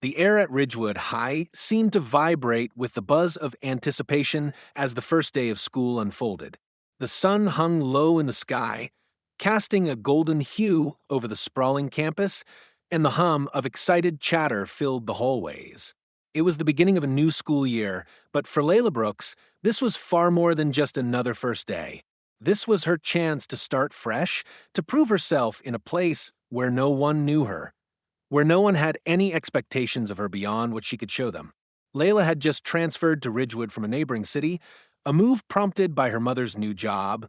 The air at Ridgewood High seemed to vibrate with the buzz of anticipation as the first day of school unfolded. The sun hung low in the sky, casting a golden hue over the sprawling campus, and the hum of excited chatter filled the hallways. It was the beginning of a new school year, but for Layla Brooks, this was far more than just another first day. This was her chance to start fresh, to prove herself in a place where no one knew her, where no one had any expectations of her beyond what she could show them. Layla had just transferred to Ridgewood from a neighboring city, a move prompted by her mother's new job,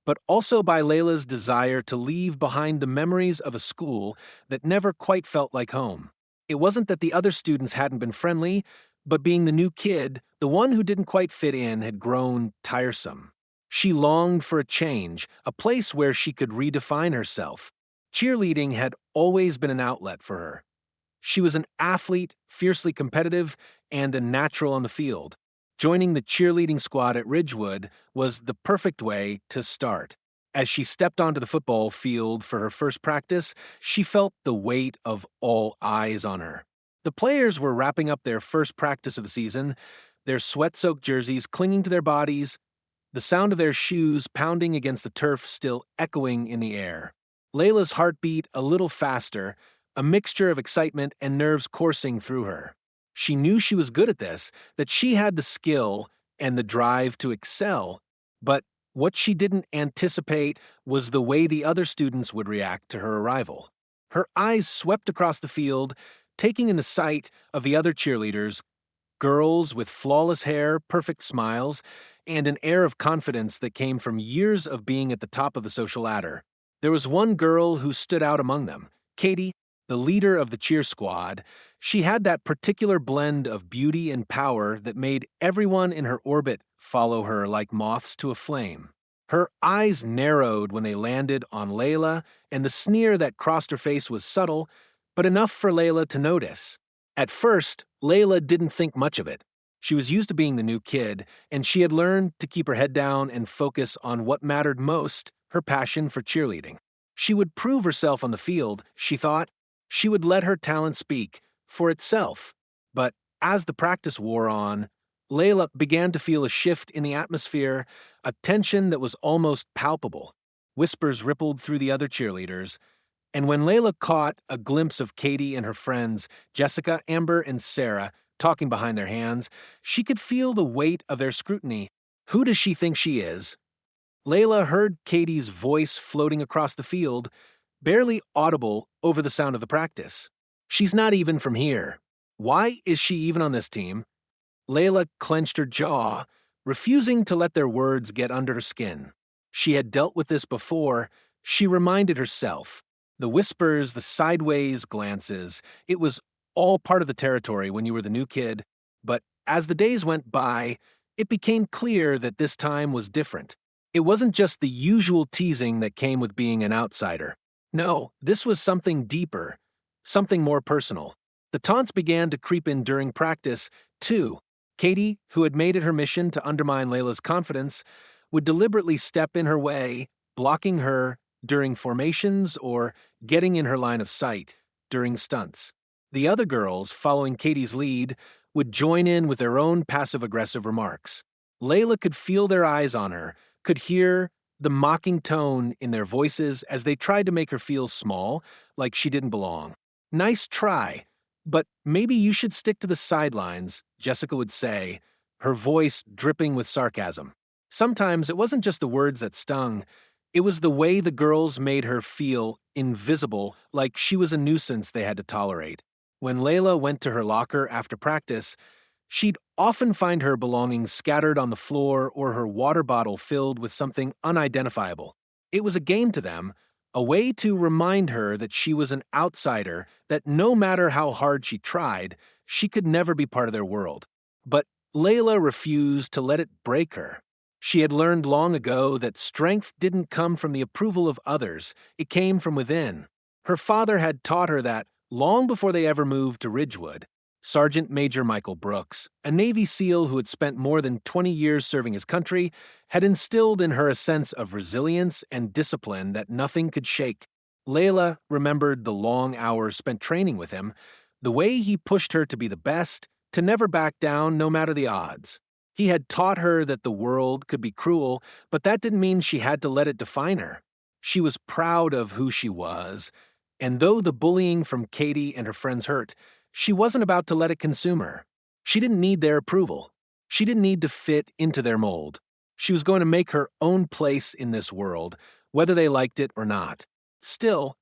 but also by Layla's desire to leave behind the memories of a school that never quite felt like home. It wasn't that the other students hadn't been friendly, but being the new kid, the one who didn't quite fit in had grown tiresome. She longed for a change, a place where she could redefine herself. Cheerleading had always been an outlet for her. She was an athlete, fiercely competitive, and a natural on the field. Joining the cheerleading squad at Ridgewood was the perfect way to start. As she stepped onto the football field for her first practice, she felt the weight of all eyes on her. The players were wrapping up their first practice of the season, their sweat-soaked jerseys clinging to their bodies, the sound of their shoes pounding against the turf still echoing in the air. Layla's heart beat a little faster, a mixture of excitement and nerves coursing through her. She knew she was good at this, that she had the skill and the drive to excel, but what she didn't anticipate was the way the other students would react to her arrival. Her eyes swept across the field, taking in the sight of the other cheerleaders, girls with flawless hair, perfect smiles, and an air of confidence that came from years of being at the top of the social ladder. There was one girl who stood out among them, Katie, the leader of the cheer squad. She had that particular blend of beauty and power that made everyone in her orbit follow her like moths to a flame. Her eyes narrowed when they landed on Layla, and the sneer that crossed her face was subtle, but enough for Layla to notice. At first, Layla didn't think much of it. She was used to being the new kid, and she had learned to keep her head down and focus on what mattered most, her passion for cheerleading. She would prove herself on the field, she thought. She would let her talent speak for itself. But as the practice wore on, Layla began to feel a shift in the atmosphere, a tension that was almost palpable. Whispers rippled through the other cheerleaders, and when Layla caught a glimpse of Katie and her friends, Jessica, Amber, and Sarah, talking behind their hands, she could feel the weight of their scrutiny. Who does she think she is? Layla heard Katie's voice floating across the field, barely audible over the sound of the practice. She's not even from here. Why is she even on this team? Layla clenched her jaw, refusing to let their words get under her skin. She had dealt with this before, she reminded herself. The whispers, the sideways glances, it was all part of the territory when you were the new kid, but as the days went by, it became clear that this time was different. It wasn't just the usual teasing that came with being an outsider. No, this was something deeper, something more personal. The taunts began to creep in during practice, too. Katie, who had made it her mission to undermine Layla's confidence, would deliberately step in her way, blocking her during formations or getting in her line of sight during stunts. The other girls, following Katie's lead, would join in with their own passive-aggressive remarks. Layla could feel their eyes on her, could hear the mocking tone in their voices as they tried to make her feel small, like she didn't belong. "Nice try, but maybe you should stick to the sidelines," Jessica would say, her voice dripping with sarcasm. Sometimes it wasn't just the words that stung, it was the way the girls made her feel invisible, like she was a nuisance they had to tolerate. When Layla went to her locker after practice, she'd often find her belongings scattered on the floor or her water bottle filled with something unidentifiable. It was a game to them, a way to remind her that she was an outsider, that no matter how hard she tried, she could never be part of their world. But Layla refused to let it break her. She had learned long ago that strength didn't come from the approval of others, it came from within. Her father had taught her that long before they ever moved to Ridgewood. Sergeant Major Michael Brooks, a Navy SEAL who had spent more than 20 years serving his country, had instilled in her a sense of resilience and discipline that nothing could shake. Layla remembered the long hours spent training with him, The way he pushed her to be the best, to never back down no matter the odds. He had taught her that the world could be cruel, but that didn't mean she had to let it define her. She was proud of who she was, and though the bullying from Katie and her friends hurt, she wasn't about to let it consume her. She didn't need their approval. She didn't need to fit into their mold. She was going to make her own place in this world, whether they liked it or not. Still,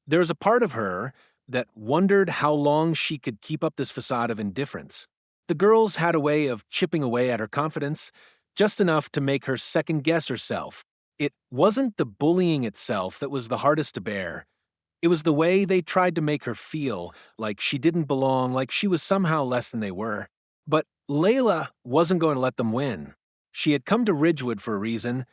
there was a part of her that wondered how long she could keep up this facade of indifference. The girls had a way of chipping away at her confidence, just enough to make her second-guess herself. It wasn't the bullying itself that was the hardest to bear. It was the way they tried to make her feel like she didn't belong, like she was somehow less than they were. But Layla wasn't going to let them win. She had come to Ridgewood for a reason,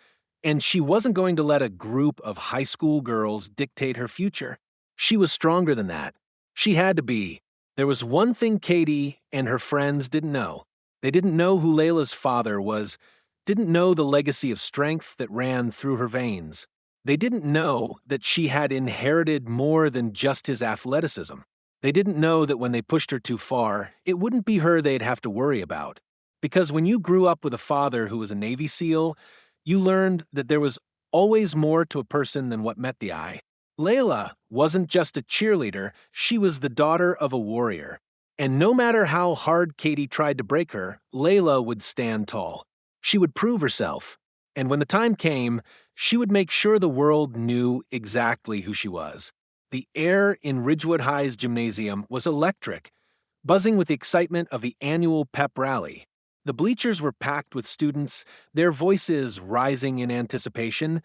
and she wasn't going to let a group of high school girls dictate her future. She was stronger than that. She had to be. There was one thing Katie and her friends didn't know. They didn't know who Layla's father was, didn't know the legacy of strength that ran through her veins. They didn't know that she had inherited more than just his athleticism. They didn't know that when they pushed her too far, it wouldn't be her they'd have to worry about. Because when you grew up with a father who was a Navy SEAL, you learned that there was always more to a person than what met the eye. Layla wasn't just a cheerleader, she was the daughter of a warrior. And no matter how hard Katie tried to break her, Layla would stand tall. She would prove herself. And when the time came, she would make sure the world knew exactly who she was. The air in Ridgewood High's gymnasium was electric, buzzing with the excitement of the annual pep rally. The bleachers were packed with students, their voices rising in anticipation,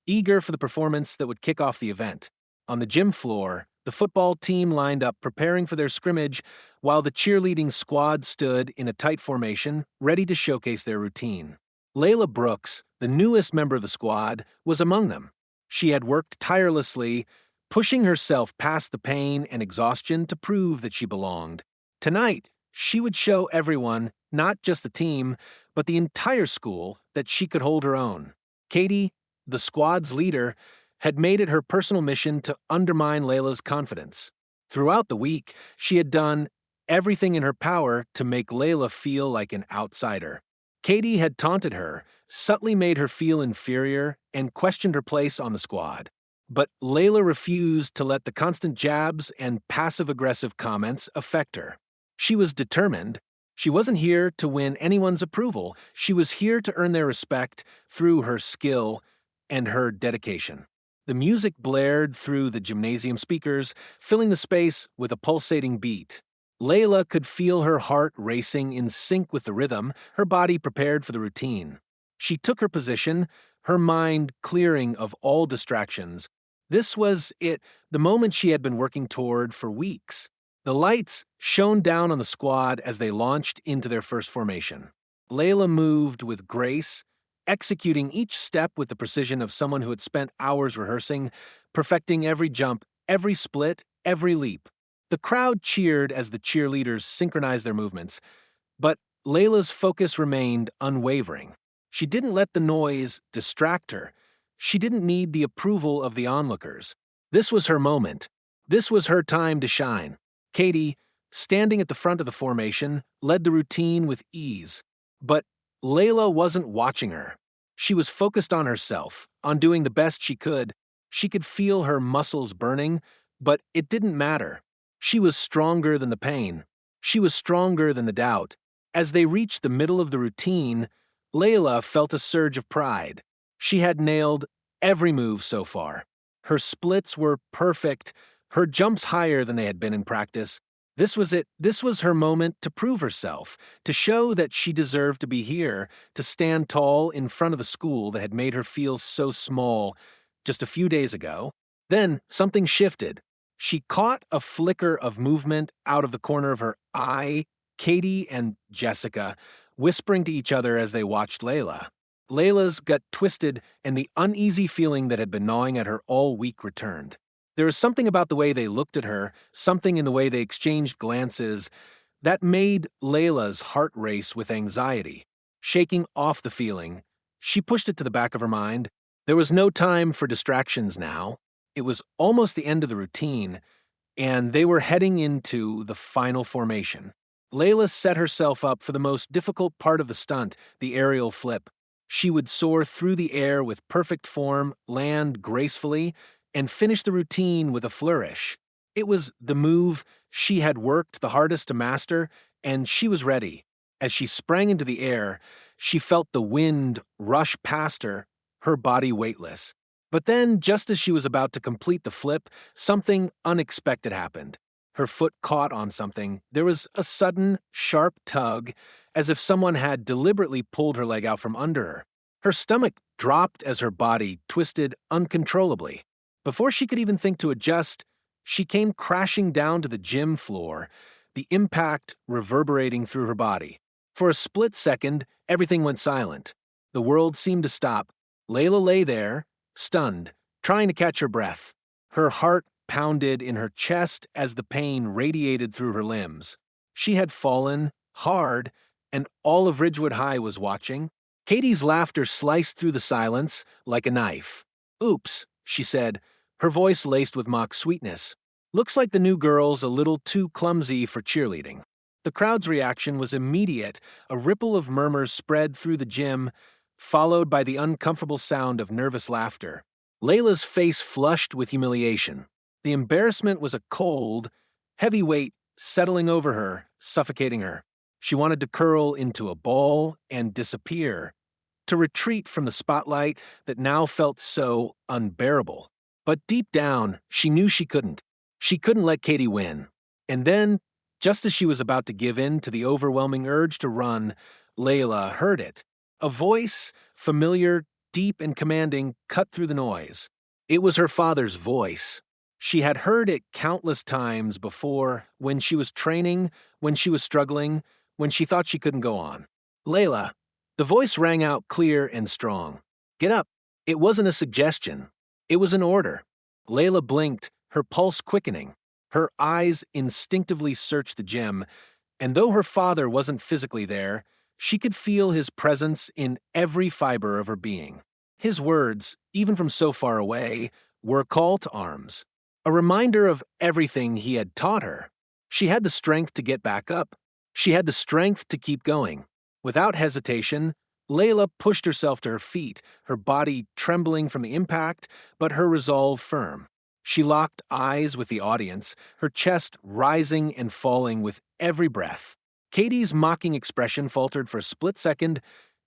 eager for the performance that would kick off the event. On the gym floor, the football team lined up preparing for their scrimmage, while the cheerleading squad stood in a tight formation, ready to showcase their routine. Layla Brooks, the newest member of the squad, was among them. She had worked tirelessly, pushing herself past the pain and exhaustion to prove that she belonged. Tonight, she would show everyone, not just the team, but the entire school, that she could hold her own. Katie, the squad's leader, had made it her personal mission to undermine Layla's confidence. Throughout the week, she had done everything in her power to make Layla feel like an outsider. Katie had taunted her, subtly made her feel inferior, and questioned her place on the squad. But Layla refused to let the constant jabs and passive-aggressive comments affect her. She was determined. She wasn't here to win anyone's approval. She was here to earn their respect through her skill and her dedication. The music blared through the gymnasium speakers, filling the space with a pulsating beat. Layla could feel her heart racing in sync with the rhythm, her body prepared for the routine. She took her position, her mind clearing of all distractions. This was it, the moment she had been working toward for weeks. The lights shone down on the squad as they launched into their first formation. Layla moved with grace, executing each step with the precision of someone who had spent hours rehearsing, perfecting every jump, every split, every leap. The crowd cheered as the cheerleaders synchronized their movements, but Layla's focus remained unwavering. She didn't let the noise distract her. She didn't need the approval of the onlookers. This was her moment. This was her time to shine. Katie, standing at the front of the formation, led the routine with ease. But Layla wasn't watching her. She was focused on herself, on doing the best she could. She could feel her muscles burning, but it didn't matter. She was stronger than the pain. She was stronger than the doubt. As they reached the middle of the routine, Layla felt a surge of pride. She had nailed every move so far. Her splits were perfect, her jumps higher than they had been in practice. This was it. This was her moment to prove herself, to show that she deserved to be here, to stand tall in front of the school that had made her feel so small just a few days ago. Then something shifted. She caught a flicker of movement out of the corner of her eye, Katie and Jessica whispering to each other as they watched Layla. Layla's gut twisted, and the uneasy feeling that had been gnawing at her all week returned. There was something about the way they looked at her, something in the way they exchanged glances, that made Layla's heart race with anxiety. Shaking off the feeling, she pushed it to the back of her mind. There was no time for distractions now. It was almost the end of the routine, and they were heading into the final formation. Layla set herself up for the most difficult part of the stunt, the aerial flip. She would soar through the air with perfect form, land gracefully, and finish the routine with a flourish. It was the move she had worked the hardest to master, and she was ready. As she sprang into the air, she felt the wind rush past her, her body weightless. But then, just as she was about to complete the flip, something unexpected happened. Her foot caught on something. There was a sudden, sharp tug, as if someone had deliberately pulled her leg out from under her. Her stomach dropped as her body twisted uncontrollably. Before she could even think to adjust, she came crashing down to the gym floor, the impact reverberating through her body. For a split second, everything went silent. The world seemed to stop. Layla lay there, stunned, trying to catch her breath. Her heart pounded in her chest as the pain radiated through her limbs. She had fallen, hard, and all of Ridgewood High was watching. Katie's laughter sliced through the silence like a knife. "Oops," she said, her voice laced with mock sweetness. "Looks like the new girl's a little too clumsy for cheerleading." The crowd's reaction was immediate. A ripple of murmurs spread through the gym, followed by the uncomfortable sound of nervous laughter. Layla's face flushed with humiliation. The embarrassment was a cold, heavy weight settling over her, suffocating her. She wanted to curl into a ball and disappear, to retreat from the spotlight that now felt so unbearable. But deep down, she knew she couldn't. She couldn't let Katie win. And then, just as she was about to give in to the overwhelming urge to run, Layla heard it. A voice, familiar, deep and commanding, cut through the noise. It was her father's voice. She had heard it countless times before, when she was training, when she was struggling, when she thought she couldn't go on. "Layla." The voice rang out clear and strong. "Get up." It wasn't a suggestion. It was an order. Layla blinked, her pulse quickening. Her eyes instinctively searched the gym, and though her father wasn't physically there, she could feel his presence in every fiber of her being. His words, even from so far away, were a call to arms, a reminder of everything he had taught her. She had the strength to get back up. She had the strength to keep going. Without hesitation, Layla pushed herself to her feet, her body trembling from the impact, but her resolve firm. She locked eyes with the audience, her chest rising and falling with every breath. Katie's mocking expression faltered for a split second,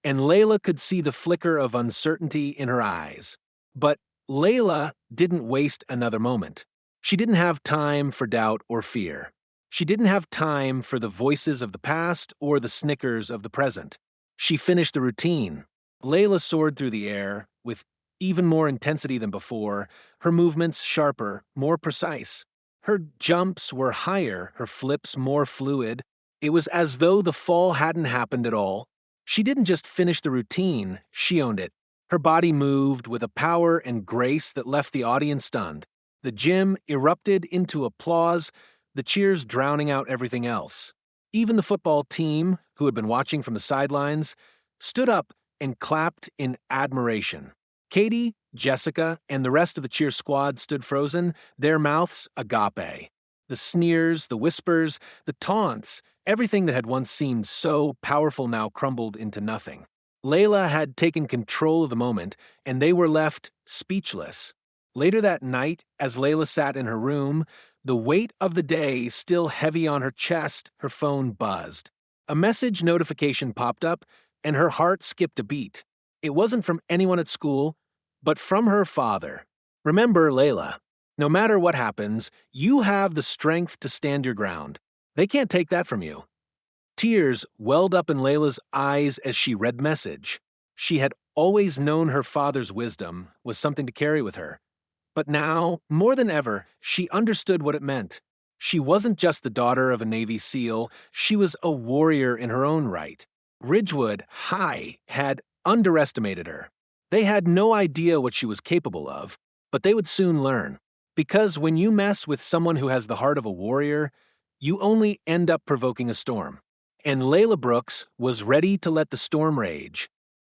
and Layla could see the flicker of uncertainty in her eyes. But Layla didn't waste another moment. She didn't have time for doubt or fear. She didn't have time for the voices of the past or the snickers of the present. She finished the routine. Layla soared through the air, with even more intensity than before, her movements sharper, more precise. Her jumps were higher, her flips more fluid. It was as though the fall hadn't happened at all. She didn't just finish the routine, she owned it. Her body moved with a power and grace that left the audience stunned. The gym erupted into applause, the cheers drowning out everything else. Even the football team, who had been watching from the sidelines, stood up and clapped in admiration. Katie, Jessica, and the rest of the cheer squad stood frozen, their mouths agape. The sneers, the whispers, the taunts, everything that had once seemed so powerful now crumbled into nothing. Layla had taken control of the moment, and they were left speechless. Later that night, as Layla sat in her room, the weight of the day still heavy on her chest, her phone buzzed. A message notification popped up, and her heart skipped a beat. It wasn't from anyone at school, but from her father. "Remember, Layla, no matter what happens, you have the strength to stand your ground. They can't take that from you." Tears welled up in Layla's eyes as she read the message. She had always known her father's wisdom was something to carry with her. But now, more than ever, she understood what it meant. She wasn't just the daughter of a Navy SEAL, she was a warrior in her own right. Ridgewood High had underestimated her. They had no idea what she was capable of, but they would soon learn. Because when you mess with someone who has the heart of a warrior, you only end up provoking a storm. And Layla Brooks was ready to let the storm rage.